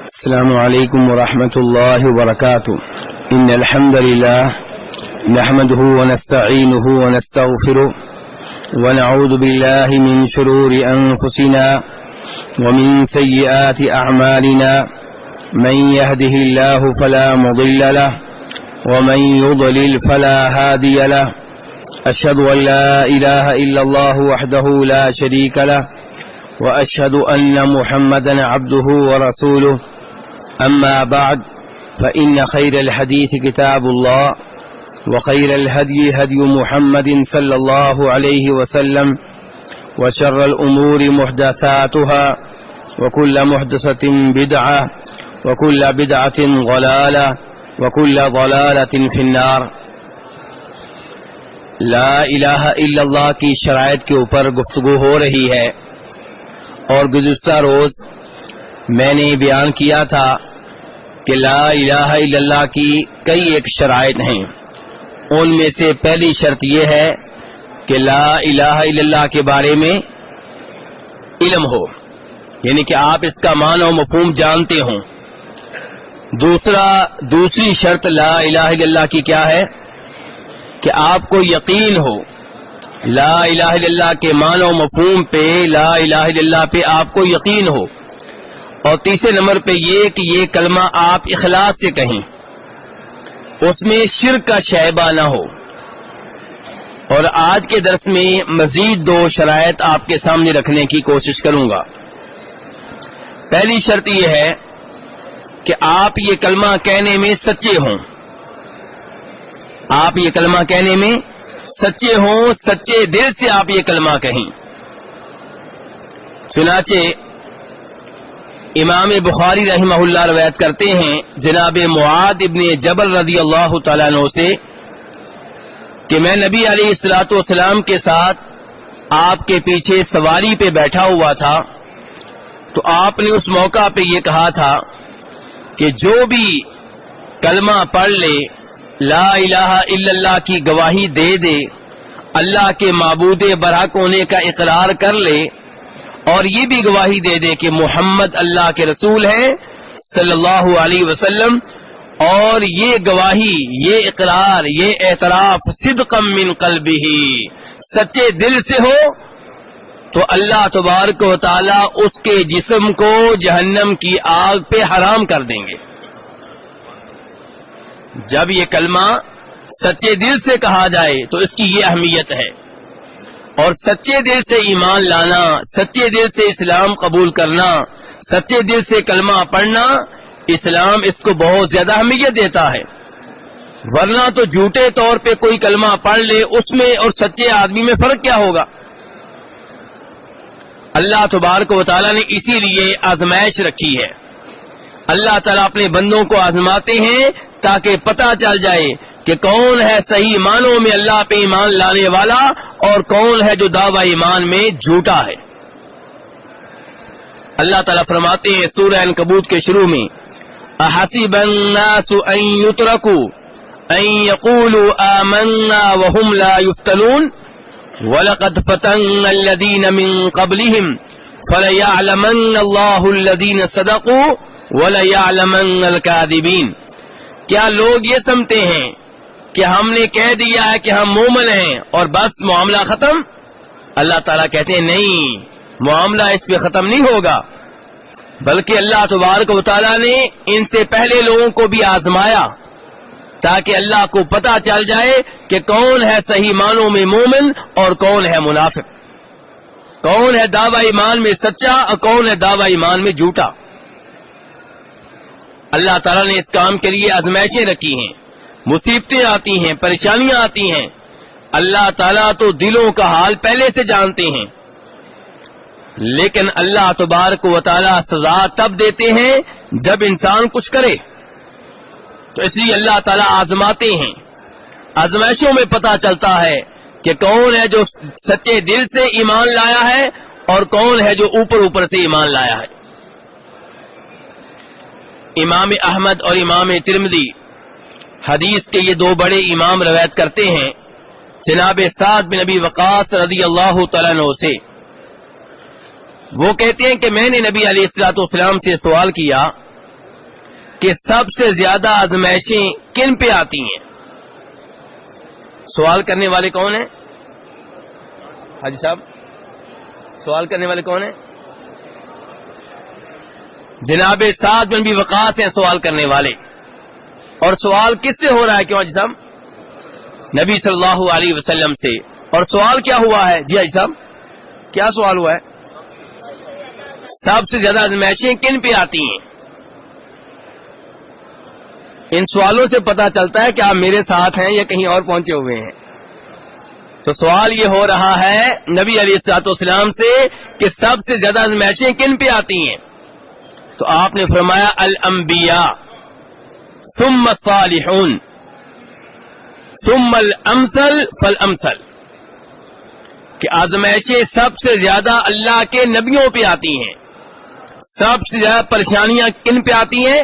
السلام عليكم ورحمة الله وبركاته. إن الحمد لله نحمده ونستعينه ونستغفره ونعوذ بالله من شرور أنفسنا ومن سيئات أعمالنا. من يهده الله فلا مضل له ومن يضلل فلا هادي له. أشهد أن لا إله إلا الله وحده لا شريك له وأشهد أن محمدا عبده ورسوله. أما بعد فإن خير الحديث كتاب الله وخير الهدي هدي محمد صلى الله عليه وسلم وشر الأمور محدثاتها وكل محدثة بدعة وكل بدعة ضلالة وكل ضلالة في النار. لا الہ الا اللہ کی شرائط کے اوپر گفتگو ہو رہی ہے، اور گزشتہ روز میں نے بیان کیا تھا کہ لا الہ الا اللہ کی کئی ایک شرائط ہیں. ان میں سے پہلی شرط یہ ہے کہ لا الہ الا اللہ کے بارے میں علم ہو، یعنی کہ آپ اس کا معنی و مفہوم جانتے ہوں. دوسری شرط لا الہ الا اللہ کی کیا ہے کہ آپ کو یقین ہو لا الہ الا اللہ کے معنی و مفہوم پہ، لا الہ الا اللہ پہ آپ کو یقین ہو. اور تیسرے نمبر پہ یہ کہ یہ کلمہ آپ اخلاص سے کہیں، اس میں شرک کا شائبہ نہ ہو. اور آج کے درس میں مزید دو شرائط آپ کے سامنے رکھنے کی کوشش کروں گا. پہلی شرط یہ ہے کہ آپ یہ کلمہ کہنے میں سچے ہوں. آپ یہ کلمہ کہنے میں سچے ہوں، سچے دل سے آپ یہ کلمہ کہیں. چنانچہ امام بخاری رحمہ اللہ روایت کرتے ہیں جناب معاذ ابن جبل رضی اللہ تعالیٰ عنہ سے کہ میں نبی علیہ الصلوۃ والسلام کے ساتھ آپ کے پیچھے سواری پہ بیٹھا ہوا تھا، تو آپ نے اس موقع پہ یہ کہا تھا کہ جو بھی کلمہ پڑھ لے، لا الہ الا اللہ کی گواہی دے دے، اللہ کے معبود برحق ہونے کا اقرار کر لے، اور یہ بھی گواہی دے دے کہ محمد اللہ کے رسول ہیں صلی اللہ علیہ وسلم، اور یہ گواہی، یہ اقرار، یہ اعتراف صدقا من قلبہ، سچے دل سے ہو، تو اللہ تبارک و تعالی اس کے جسم کو جہنم کی آگ پہ حرام کر دیں گے. جب یہ کلمہ سچے دل سے کہا جائے تو اس کی یہ اہمیت ہے. اور سچے دل سے ایمان لانا، سچے دل سے اسلام قبول کرنا، سچے دل سے کلمہ پڑھنا، اسلام اس کو بہت زیادہ اہمیت دیتا ہے. ورنہ تو جھوٹے طور پہ کوئی کلمہ پڑھ لے، اس میں اور سچے آدمی میں فرق کیا ہوگا؟ اللہ تبارک و تعالیٰ نے اسی لیے آزمائش رکھی ہے. اللہ تعالیٰ اپنے بندوں کو آزماتے ہیں تاکہ پتہ چل جائے کہ کون ہے صحیح معنوں میں اللہ پہ ایمان لانے والا اور کون ہے جو دعوی ایمان میں جھوٹا ہے. اللہ تعالیٰ فرماتے ہیں سورہ عنکبوت کے شروع میں احسب الناس ان يتركوا ان يقولوا آمنا وهم لا يفتنون وَلَقَدْ فَتَنَّا الَّذِينَ مِن قَبْلِهِمْ فَلَيَعْلَمَنَّ اللَّهُ الَّذِينَ صَدَقُوا وَلَيَعْلَمَنَّ الْكَاذِبِينَ. کیا لوگ یہ سمجھتے ہیں کہ ہم نے کہہ دیا ہے کہ ہم مومن ہیں اور بس معاملہ ختم؟ اللہ تعالیٰ کہتے ہیں نہیں، معاملہ اس پہ ختم نہیں ہوگا، بلکہ اللہ تبارک و تعالیٰ نے ان سے پہلے لوگوں کو بھی آزمایا تاکہ اللہ کو پتہ چل جائے کہ کون ہے صحیح معنوں میں مومن اور کون ہے منافق، کون ہے دعوی ایمان میں سچا اور کون ہے دعوی ایمان میں جھوٹا. اللہ تعالیٰ نے اس کام کے لیے آزمائشیں رکھی ہیں، مصیبتیں آتی ہیں، پریشانیاں آتی ہیں. اللہ تعالیٰ تو دلوں کا حال پہلے سے جانتے ہیں، لیکن اللہ تبارک و تعالیٰ سزا تب دیتے ہیں جب انسان کچھ کرے. تو اس لیے اللہ تعالیٰ آزماتے ہیں. آزمائشوں میں پتہ چلتا ہے کہ کون ہے جو سچے دل سے ایمان لایا ہے اور کون ہے جو اوپر سے ایمان لایا ہے. امام احمد اور امام ترمذی حدیث کے یہ دو بڑے امام روایت کرتے ہیں جناب سعد بن ابی وقاص رضی اللہ تعالیٰ عنہ سے. وہ کہتے ہیں کہ میں نے نبی علیہ الصلوۃ والسلام سے سوال کیا کہ سب سے زیادہ آزمائشیں کن پہ آتی ہیں؟ سوال کرنے والے کون ہیں حاجی صاحب؟ سوال کرنے والے کون ہیں؟ جناب سعد بن ابی وقاص ہیں سوال کرنے والے. اور سوال کس سے ہو رہا ہے کیوں حاجی صاحب؟ نبی صلی اللہ علیہ وسلم سے. اور سوال کیا ہوا ہے جی حاجی صاحب؟ کیا سوال ہوا ہے؟ سب سے زیادہ آزمائشیں کن پہ آتی ہیں؟ ان سوالوں سے پتا چلتا ہے کہ آپ میرے ساتھ ہیں یا کہیں اور پہنچے ہوئے ہیں. تو سوال یہ ہو رہا ہے نبی علیہ الصلوۃ والسلام سے کہ سب سے زیادہ آزمائشیں کن پہ آتی ہیں؟ تو آپ نے فرمایا الانبیاء ثم الصالحون ثم الامثل فالامثل، کہ آزمائشیں سب سے زیادہ اللہ کے نبیوں پہ آتی ہیں. سب سے زیادہ پریشانیاں کن پہ آتی ہیں؟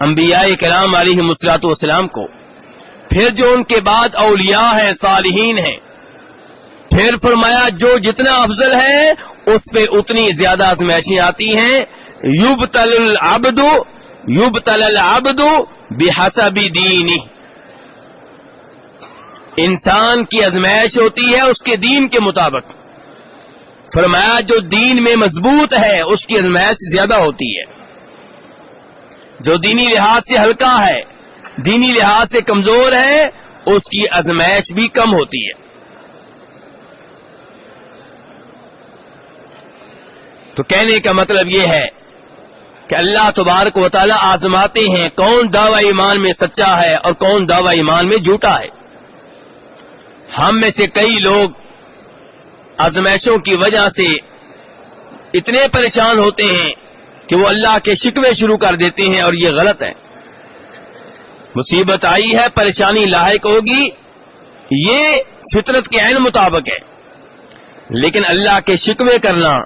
انبیاء کرام علیہ الصلوۃ والسلام کو. پھر جو ان کے بعد اولیاء ہیں، صالحین ہیں. پھر فرمایا جو جتنا افضل ہے اس پہ اتنی زیادہ آزمائشیں آتی ہیں. یبتل العبد بحسب دینہ، انسان کی آزمائش ہوتی ہے اس کے دین کے مطابق. فرمایا جو دین میں مضبوط ہے اس کی آزمائش زیادہ ہوتی ہے، جو دینی لحاظ سے ہلکا ہے، دینی لحاظ سے کمزور ہے، اس کی آزمائش بھی کم ہوتی ہے. تو کہنے کا مطلب یہ ہے کہ اللہ تبارک و تعالی آزماتے ہیں کون دعوی ایمان میں سچا ہے اور کون دعوی ایمان میں جھوٹا ہے. ہم میں سے کئی لوگ آزمائشوں کی وجہ سے اتنے پریشان ہوتے ہیں کہ وہ اللہ کے شکوے شروع کر دیتے ہیں، اور یہ غلط ہے. مصیبت آئی ہے، پریشانی لاحق ہوگی، یہ فطرت کے عین مطابق ہے. لیکن اللہ کے شکوے کرنا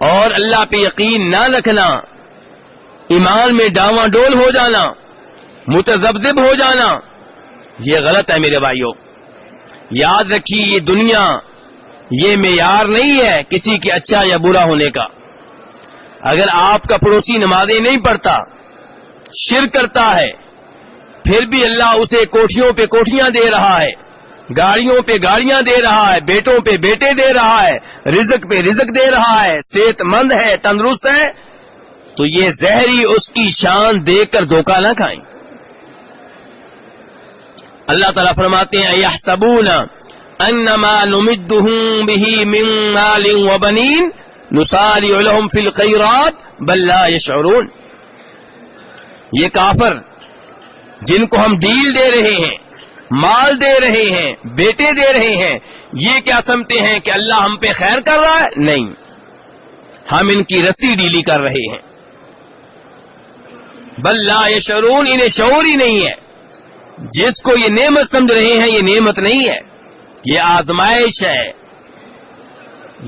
اور اللہ پہ یقین نہ رکھنا، ایمان میں ڈاواں ڈول ہو جانا، متذبذب ہو جانا، یہ غلط ہے میرے بھائیوں. یاد رکھیے یہ دنیا یہ معیار نہیں ہے کسی کے اچھا یا برا ہونے کا. اگر آپ کا پڑوسی نمازیں نہیں پڑھتا، شرک کرتا ہے، پھر بھی اللہ اسے کوٹھیوں پہ کوٹھیاں دے رہا ہے، گاڑیوں پہ گاڑیاں دے رہا ہے، بیٹوں پہ بیٹے دے رہا ہے، رزق پہ رزق دے رہا ہے، صحت مند ہے، تندرست ہے، تو یہ زہری اس کی شان دیکھ کر دھوکہ نہ کھائیں. اللہ تعالیٰ فرماتے ہیں اَيَحْسَبُونَ أَنَّمَا نُمِدُّهُم بِهِ مِن مَالٍ وَبَنِينَ نُسَارِعُ لَهُمْ فِي الْخَيْرَاتِ بَل لَّا يَشْعُرُونَ. یہ کافر جن کو ہم ڈیل دے رہے ہیں، مال دے رہے ہیں، بیٹے دے رہے ہیں، یہ کیا سمجھتے ہیں کہ اللہ ہم پہ خیر کر رہا ہے؟ نہیں، ہم ان کی رسی ڈیلی کر رہے ہیں. بل لا یشعرون، انہیں شعور ہی نہیں ہے. جس کو یہ نعمت سمجھ رہے ہیں یہ نعمت نہیں ہے، یہ آزمائش ہے.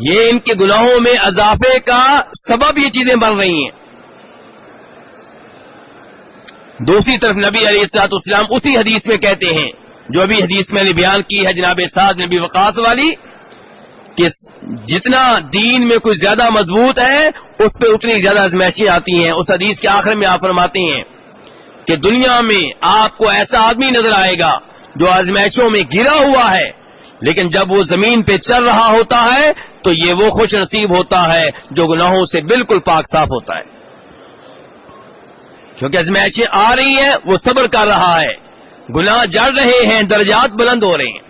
یہ ان کے گناہوں میں اضافے کا سبب یہ چیزیں بن رہی ہیں. دوسری طرف نبی علیہ الصلوۃ والسلام اسی حدیث میں کہتے ہیں جو ابھی حدیث میں نے بیان کی ہے جناب سعد بن ابی وقاص والی، کہ جتنا دین میں کوئی زیادہ مضبوط ہے اس پہ اتنی زیادہ آزمائشیں آتی ہیں. اس حدیث کے آخر میں آپ فرماتے ہیں کہ دنیا میں آپ کو ایسا آدمی نظر آئے گا جو آزمائشوں میں گرا ہوا ہے، لیکن جب وہ زمین پہ چل رہا ہوتا ہے تو یہ وہ خوش نصیب ہوتا ہے جو گناہوں سے بالکل پاک صاف ہوتا ہے. کیونکہ آزمائشیں آ رہی ہیں، وہ صبر کر رہا ہے. گناہ جڑ رہے ہیں، درجات بلند ہو رہے ہیں.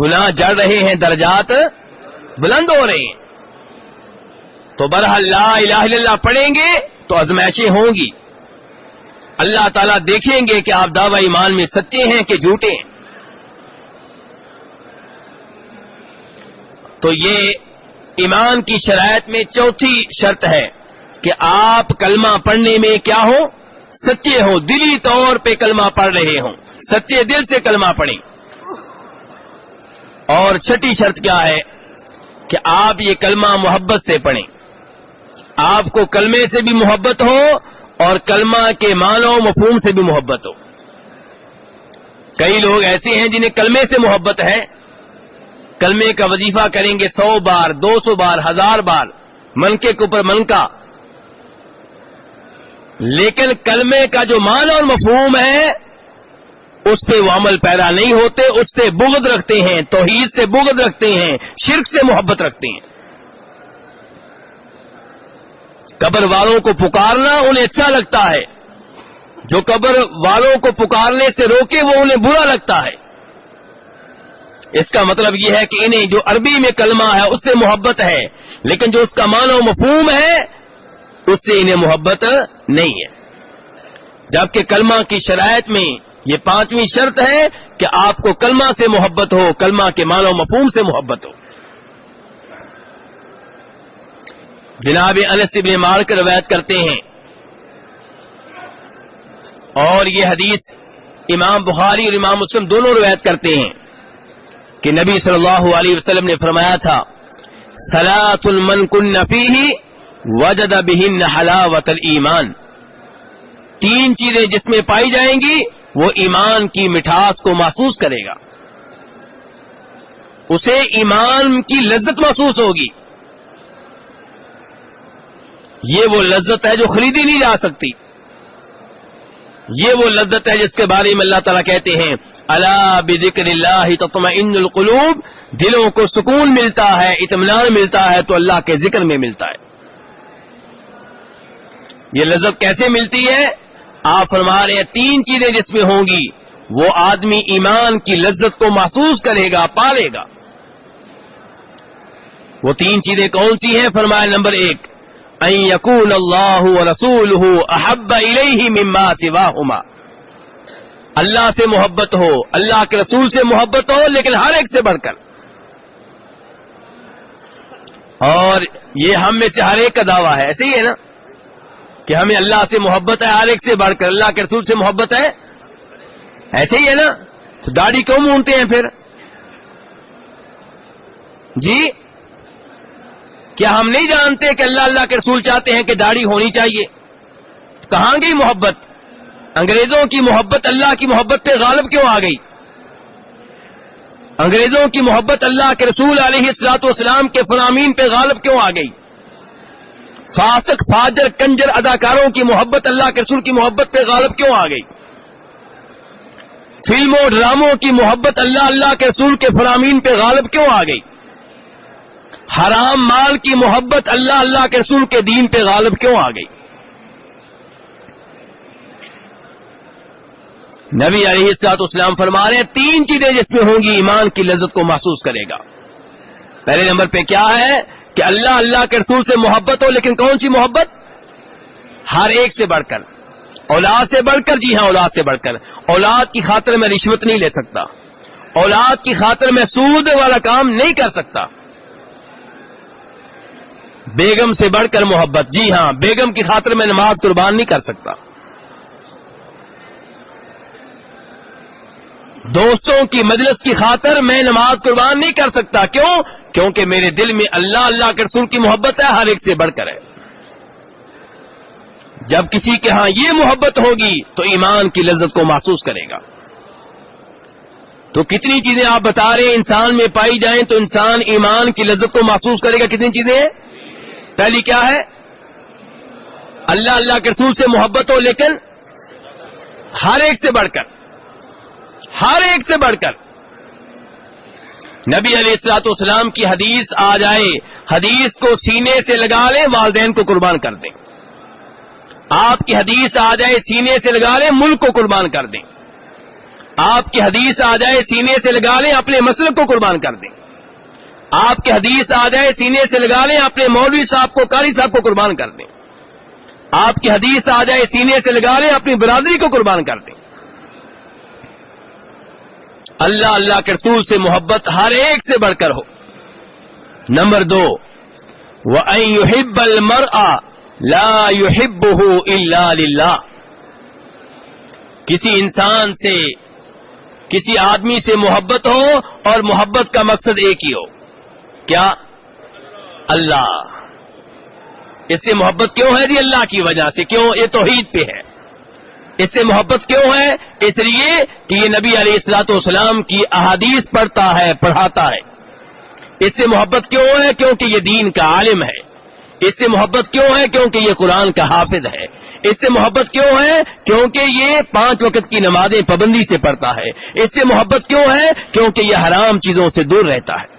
گناہ جڑ رہے ہیں، درجات بلند ہو رہے ہیں. تو بہرحال لا الہ الا اللہ پڑھیں گے تو آزمائشیں ہوں گی. اللہ تعالیٰ دیکھیں گے کہ آپ دعوی ایمان میں سچے ہیں کہ جھوٹے ہیں. تو یہ ایمان کی شرائط میں چوتھی شرط ہے کہ آپ کلمہ پڑھنے میں کیا ہو؟ سچے ہوں، دلی طور پہ کلمہ پڑھ رہے ہوں، سچے دل سے کلمہ پڑھیں. اور چھٹی شرط کیا ہے کہ آپ یہ کلمہ محبت سے پڑھیں. آپ کو کلمے سے بھی محبت ہو اور کلمہ کے معنی و مفہوم سے بھی محبت ہو. کئی لوگ ایسے ہیں جنہیں کلمے سے محبت ہے، کلمے کا وظیفہ کریں گے 100 بار، 200 بار، 1000 بار، منکے کے اوپر منکا، لیکن کلمے کا جو معنی اور مفہوم ہے اس پہ وہ عمل پیرا نہیں ہوتے، اس سے بغض رکھتے ہیں، توحید سے بغض رکھتے ہیں، شرک سے محبت رکھتے ہیں۔ قبر والوں کو پکارنا انہیں اچھا لگتا ہے، جو قبر والوں کو پکارنے سے روکے وہ انہیں برا لگتا ہے۔ اس کا مطلب یہ ہے کہ انہیں جو عربی میں کلمہ ہے اس سے محبت ہے، لیکن جو اس کا معنی و مفہوم ہے اس سے انہیں محبت نہیں ہے۔ جبکہ کلمہ کی شرائط میں یہ 5ویں شرط ہے کہ آپ کو کلمہ سے محبت ہو، کلمہ کے معنی و مفہوم سے محبت ہو۔ جناب انس بن مالک روایت کرتے ہیں، اور یہ حدیث امام بخاری اور امام مسلم دونوں روایت کرتے ہیں کہ نبی صلی اللہ علیہ وسلم نے فرمایا تھا، صلاۃ من کن فیہ وجد بہن حلاوۃ الایمان، 3 چیزیں جس میں پائی جائیں گی وہ ایمان کی مٹھاس کو محسوس کرے گا، اسے ایمان کی لذت محسوس ہوگی۔ یہ وہ لذت ہے جو خریدی نہیں جا سکتی، یہ وہ لذت ہے جس کے بارے میں اللہ تعالیٰ کہتے ہیں، الا بذکر اللہ تطمئن القلوب، دلوں کو سکون ملتا ہے، اطمینان ملتا ہے تو اللہ کے ذکر میں ملتا ہے۔ یہ لذت کیسے ملتی ہے؟ آپ فرما رہے ہیں 3 چیزیں جس میں ہوں گی وہ آدمی ایمان کی لذت کو محسوس کرے گا، پالے گا۔ وہ 3 چیزیں کون سی ہیں؟ فرمایا نمبر 1، ان یکون اللہ ورسولہ احب الیہ مما سواہما، اللہ سے محبت ہو، اللہ کے رسول سے محبت ہو، لیکن ہر ایک سے بڑھ کر۔ اور یہ ہم میں سے ہر ایک کا دعویٰ ہے، ایسے ہی ہے نا کہ ہمیں اللہ سے محبت ہے ہر ایک سے بڑھ کر، اللہ کے رسول سے محبت ہے، ایسے ہی ہے نا؟ تو داڑھی کیوں مونتے ہیں پھر؟ جی کیا ہم نہیں جانتے کہ اللہ اللہ کے رسول چاہتے ہیں کہ داڑھی ہونی چاہیے؟ کہاں گئی محبت؟ انگریزوں کی محبت اللہ کی محبت پہ غالب کیوں آ گئی؟ انگریزوں کی محبت اللہ کے رسول علیہ الصلوۃ والسلام کے فرامین پہ غالب کیوں آ گئی؟ فاسق فاجر کنجر اداکاروں کی محبت اللہ کے رسول کی محبت پہ غالب کیوں آ گئی؟ فلموں ڈراموں کی محبت اللہ اللہ کے رسول کے فرامین پہ غالب کیوں آ گئی؟ حرام مال کی محبت اللہ اللہ کے رسول کے دین پہ غالب کیوں آ گئی؟ نبی علیہ الصلوۃ والسلام فرما رہے ہیں 3 چیزیں جس میں ہوں گی ایمان کی لذت کو محسوس کرے گا۔ پہلے نمبر پہ کیا ہے کہ اللہ اللہ کے رسول سے محبت ہو، لیکن کون سی محبت؟ ہر ایک سے بڑھ کر، اولاد سے بڑھ کر، جی ہاں اولاد سے بڑھ کر۔ اولاد کی خاطر میں رشوت نہیں لے سکتا، اولاد کی خاطر میں سود والا کام نہیں کر سکتا۔ بیگم سے بڑھ کر محبت، جی ہاں بیگم کی خاطر میں نماز قربان نہیں کر سکتا۔ دوستوں کی مجلس کی خاطر میں نماز قربان نہیں کر سکتا، کیوں؟ کیونکہ میرے دل میں اللہ اللہ کے رسول کی محبت ہے، ہر ایک سے بڑھ کر ہے۔ جب کسی کے ہاں یہ محبت ہوگی تو ایمان کی لذت کو محسوس کرے گا۔ تو کتنی چیزیں آپ بتا رہے ہیں انسان میں پائی جائیں تو انسان ایمان کی لذت کو محسوس کرے گا؟ کتنی چیزیں ہیں؟ پہلی کیا ہے؟ اللہ اللہ کے رسول سے محبت ہو، لیکن ہر ایک سے بڑھ کر، ہر ایک سے بڑھ کر۔ نبی علیہ الصلوۃ والسلام کی حدیث آ جائے، حدیث کو سینے سے لگا لیں، والدین کو قربان کر دیں۔ آپ کی حدیث آ جائے سینے سے لگا لیں، ملک کو قربان کر دیں۔ آپ کی حدیث آ جائے سینے سے لگا لیں، اپنے مسلک کو قربان کر دیں۔ آپ کی حدیث آ جائے سینے سے لگا لیں، اپنے مولوی صاحب کو، قاری صاحب کو قربان کر دیں۔ آپ کی حدیث آ جائے سینے سے لگا لیں، اپنی برادری کو قربان کر دیں۔ اللہ اللہ کے رسول سے محبت ہر ایک سے بڑھ کر ہو۔ نمبر 2، وَأَن يُحِبَّ الْمَرْءَ لَا يُحِبُّهُ إِلَّا لِلَّهِ، کسی انسان سے، کسی آدمی سے محبت ہو اور محبت کا مقصد ایک ہی ہو، کیا؟ اللہ۔ اس سے محبت کیوں ہے؟ جی اللہ کی وجہ سے۔ کیوں؟ یہ توحید پہ ہے۔ اس سے محبت کیوں ہے؟ اس لیے کہ یہ نبی علیہ الصلوۃ والسلام کی احادیث پڑھتا ہے، پڑھاتا ہے۔ اس سے محبت کیوں ہے؟ کیونکہ یہ دین کا عالم ہے۔ اس سے محبت کیوں ہے؟ کیونکہ یہ قرآن کا حافظ ہے۔ اس سے محبت کیوں ہے؟ کیونکہ یہ 5 وقت کی نمازیں پابندی سے پڑھتا ہے. اس سے محبت کیوں ہے؟ کیونکہ یہ حرام چیزوں سے دور رہتا ہے.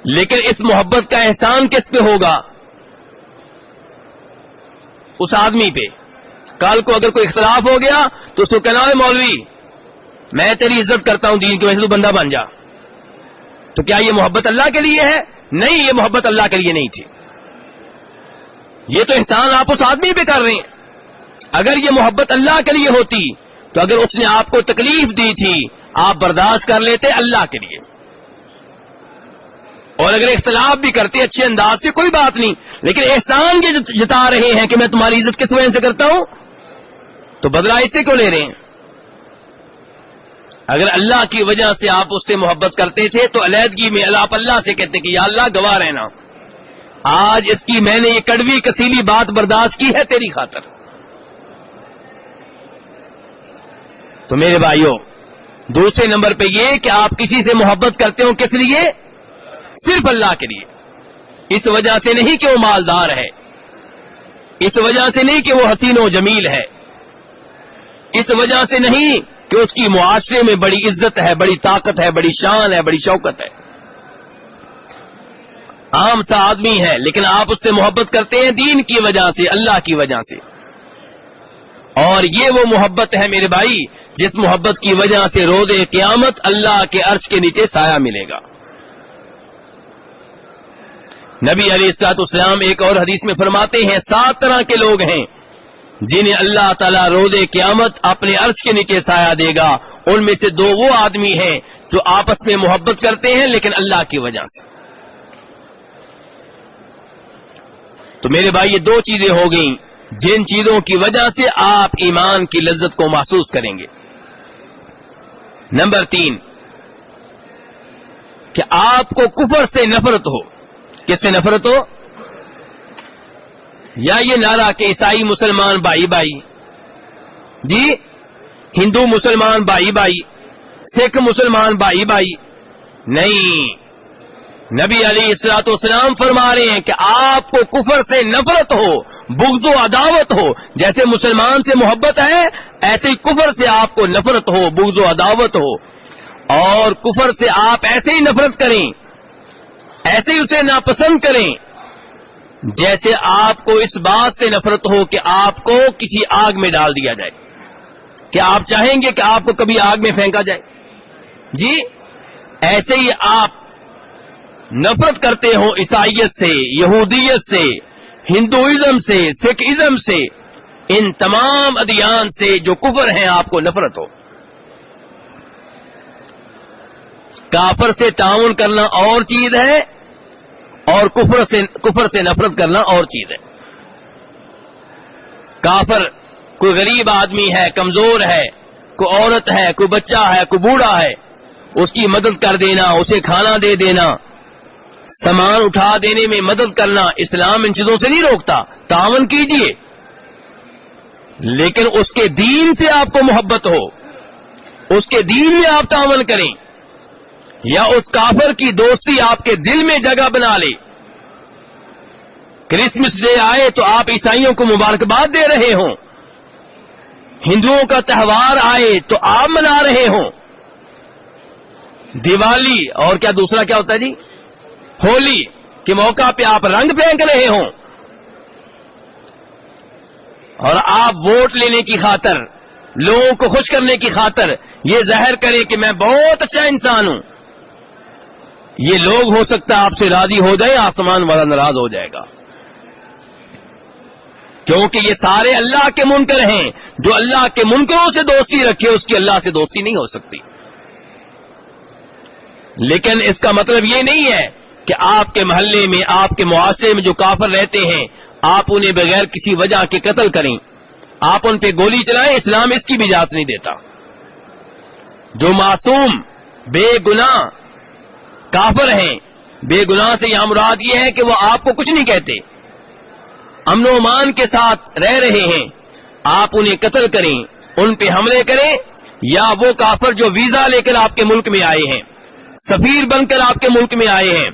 لیکن اس محبت کا احسان کس پہ ہوگا؟ اس آدمی پہ. کل کو اگر کوئی اختلاف ہو گیا تو اس کو کہنا ہے مولوی میں تیری عزت کرتا ہوں دین کی وجہ سے، تو بندہ بن جا. تو کیا یہ محبت اللہ کے لیے ہے؟ نہیں، یہ محبت اللہ کے لیے نہیں تھی. یہ تو احسان آپ اس آدمی پہ کر رہے ہیں. اگر یہ محبت اللہ کے لیے ہوتی تو اگر اس نے آپ کو تکلیف دی تھی آپ برداشت کر لیتے اللہ کے لیے، اور اگر اختلاف بھی کرتے اچھے انداز سے کوئی بات نہیں. لیکن احسان یہ جتا رہے ہیں کہ میں تمہاری عزت کس وجہ سے کرتا ہوں، تو بدلہ اس سے کیوں لے رہے ہیں؟ اگر اللہ کی وجہ سے آپ اس سے محبت کرتے تھے تو علیحدگی میں آپ اللہ سے کہتے کہ یا اللہ گواہ رہنا، آج اس کی میں نے یہ کڑوی کسیلی بات برداشت کی ہے تیری خاطر. تو میرے بھائیوں، دوسرے نمبر پہ یہ کہ آپ کسی سے محبت کرتے ہو کس لیے؟ صرف اللہ کے لیے. اس وجہ سے نہیں کہ وہ مالدار ہے، اس وجہ سے نہیں کہ وہ حسین و جمیل ہے، اس وجہ سے نہیں کہ اس کی معاشرے میں بڑی عزت ہے، بڑی طاقت ہے، بڑی شان ہے، بڑی شوکت ہے. عام سا آدمی ہے لیکن آپ اس سے محبت کرتے ہیں دین کی وجہ سے، اللہ کی وجہ سے. اور یہ وہ محبت ہے میرے بھائی جس محبت کی وجہ سے روز قیامت اللہ کے عرش کے نیچے سایہ ملے گا. نبی علیہ الصلوۃ والسلام ایک اور حدیث میں فرماتے ہیں 7 طرح کے لوگ ہیں جنہیں اللہ تعالیٰ روز قیامت اپنے عرش کے نیچے سایہ دے گا. ان میں سے 2 وہ آدمی ہیں جو آپس میں محبت کرتے ہیں لیکن اللہ کی وجہ سے. تو میرے بھائی یہ 2 چیزیں ہو گئیں جن چیزوں کی وجہ سے آپ ایمان کی لذت کو محسوس کریں گے. نمبر 3 کہ آپ کو کفر سے نفرت ہو. کس سے نفرت ہو؟ یا یہ نعرہ کہ عیسائی مسلمان بھائی بھائی، جی ہندو مسلمان بھائی بھائی، سکھ مسلمان بھائی بھائی. نہیں، نبی علیہ الصلوۃ والسلام فرما رہے ہیں کہ آپ کو کفر سے نفرت ہو، بغض و عداوت ہو. جیسے مسلمان سے محبت ہے ایسے ہی کفر سے آپ کو نفرت ہو، بغض و عداوت ہو. اور کفر سے آپ ایسے ہی نفرت کریں، ایسے ہی اسے ناپسند کریں جیسے آپ کو اس بات سے نفرت ہو کہ آپ کو کسی آگ میں ڈال دیا جائے. کیا آپ چاہیں گے کہ آپ کو کبھی آگ میں پھینکا جائے؟ جی ایسے ہی آپ نفرت کرتے ہو عیسائیت سے، یہودیت سے، ہندوازم سے، سکھ ازم سے، ان تمام ادیان سے جو کفر ہیں آپ کو نفرت ہو. کافر سے تعاون کرنا اور چیز ہے اور کفر سے نفرت کرنا اور چیز ہے. کافر کوئی غریب آدمی ہے، کمزور ہے، کوئی عورت ہے، کوئی بچہ ہے، کوئی بوڑھا ہے، اس کی مدد کر دینا، اسے کھانا دے دینا، سامان اٹھا دینے میں مدد کرنا، اسلام ان چیزوں سے نہیں روکتا. تعاون کیجئے لیکن اس کے دین سے آپ کو محبت ہو، اس کے دین میں آپ تعاون کریں. یا اس کافر کی دوستی آپ کے دل میں جگہ بنا لے. کرسمس ڈے آئے تو آپ عیسائیوں کو مبارکباد دے رہے ہوں، ہندوؤں کا تہوار آئے تو آپ منا رہے ہوں، دیوالی اور کیا دوسرا کیا ہوتا ہے جی، ہولی کے موقع پہ آپ رنگ پھینک رہے ہوں، اور آپ ووٹ لینے کی خاطر، لوگوں کو خوش کرنے کی خاطر یہ ظاہر کریں کہ میں بہت اچھا انسان ہوں. یہ لوگ ہو سکتا ہے آپ سے راضی ہو جائے، آسمان والا ناراض ہو جائے گا، کیونکہ یہ سارے اللہ کے منکر ہیں. جو اللہ کے منکروں سے دوستی رکھے اس کی اللہ سے دوستی نہیں ہو سکتی. لیکن اس کا مطلب یہ نہیں ہے کہ آپ کے محلے میں، آپ کے معاشرے میں جو کافر رہتے ہیں آپ انہیں بغیر کسی وجہ کے قتل کریں، آپ ان پہ گولی چلائیں. اسلام اس کی بھی اجازت نہیں دیتا. جو معصوم بے گناہ کافر ہیں، بے گناہ سے یہاں مراد یہ ہے کہ وہ آپ کو کچھ نہیں کہتے، امن و امان کے ساتھ رہ رہے ہیں، آپ انہیں قتل کریں، ان پہ حملے کریں. یا وہ کافر جو ویزا لے کر آپ کے ملک میں آئے ہیں، سفیر بن کر آپ کے ملک میں آئے ہیں،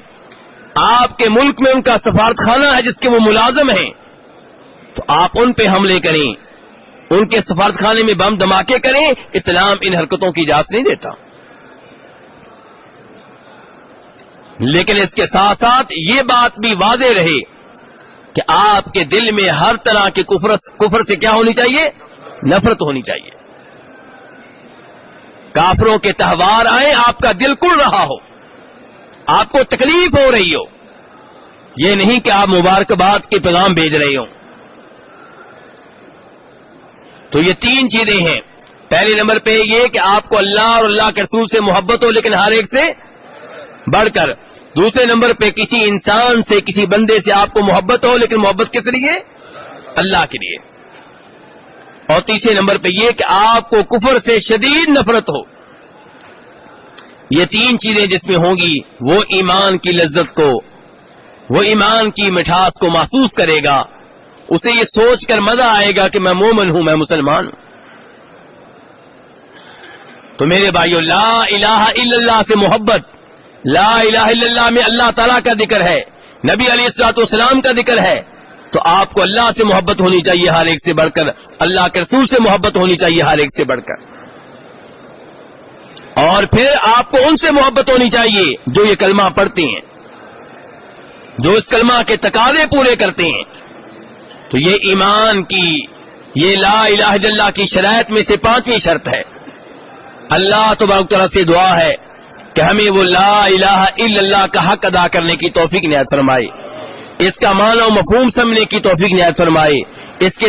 آپ کے ملک میں ان کا سفارت خانہ ہے جس کے وہ ملازم ہیں، تو آپ ان پہ حملے کریں، ان کے سفارت خانے میں بم دھماکے کریں، اسلام ان حرکتوں کی اجازت نہیں دیتا. لیکن اس کے ساتھ ساتھ یہ بات بھی واضح رہے کہ آپ کے دل میں ہر طرح کے کفر سے کیا ہونی چاہیے؟ نفرت ہونی چاہیے. کافروں کے تہوار آئیں، آپ کا دل کڑ رہا ہو، آپ کو تکلیف ہو رہی ہو، یہ نہیں کہ آپ مبارکباد کے پیغام بھیج رہے ہوں. تو یہ تین چیزیں ہیں. پہلے نمبر پہ یہ کہ آپ کو اللہ اور اللہ کے رسول سے محبت ہو، لیکن ہر ایک سے بڑھ کر. دوسرے نمبر پہ کسی انسان سے، کسی بندے سے آپ کو محبت ہو، لیکن محبت کس لیے؟ اللہ کے لیے. اور تیسرے نمبر پہ یہ کہ آپ کو کفر سے شدید نفرت ہو. یہ تین چیزیں جس میں ہوں گی وہ ایمان کی لذت کو، وہ ایمان کی مٹھاس کو محسوس کرے گا. اسے یہ سوچ کر مزہ آئے گا کہ میں مومن ہوں، میں مسلمان ہوں. تو میرے بھائیو، لا الہ الا اللہ سے محبت، لا الہ الا اللہ میں اللہ تعالیٰ کا ذکر ہے، نبی علیہ الصلوۃ والسلام کا ذکر ہے. تو آپ کو اللہ سے محبت ہونی چاہیے ہر ایک سے بڑھ کر، اللہ کے رسول سے محبت ہونی چاہیے ہر ایک سے بڑھ کر. اور پھر آپ کو ان سے محبت ہونی چاہیے جو یہ کلمہ پڑھتے ہیں، جو اس کلمہ کے تقاضے پورے کرتے ہیں. تو یہ ایمان کی، یہ لا الہ الا اللہ کی شرائط میں سے 5ویں شرط ہے. اللہ تبارک تعالیٰ سے دعا ہے کہ ہمیں وہ لا الہ الا اللہ کا حق ادا کرنے کی توفیق عنایت فرمائے، اس کا معنی و مفہوم سمجھنے کی توفیق عنایت فرمائے، اس کے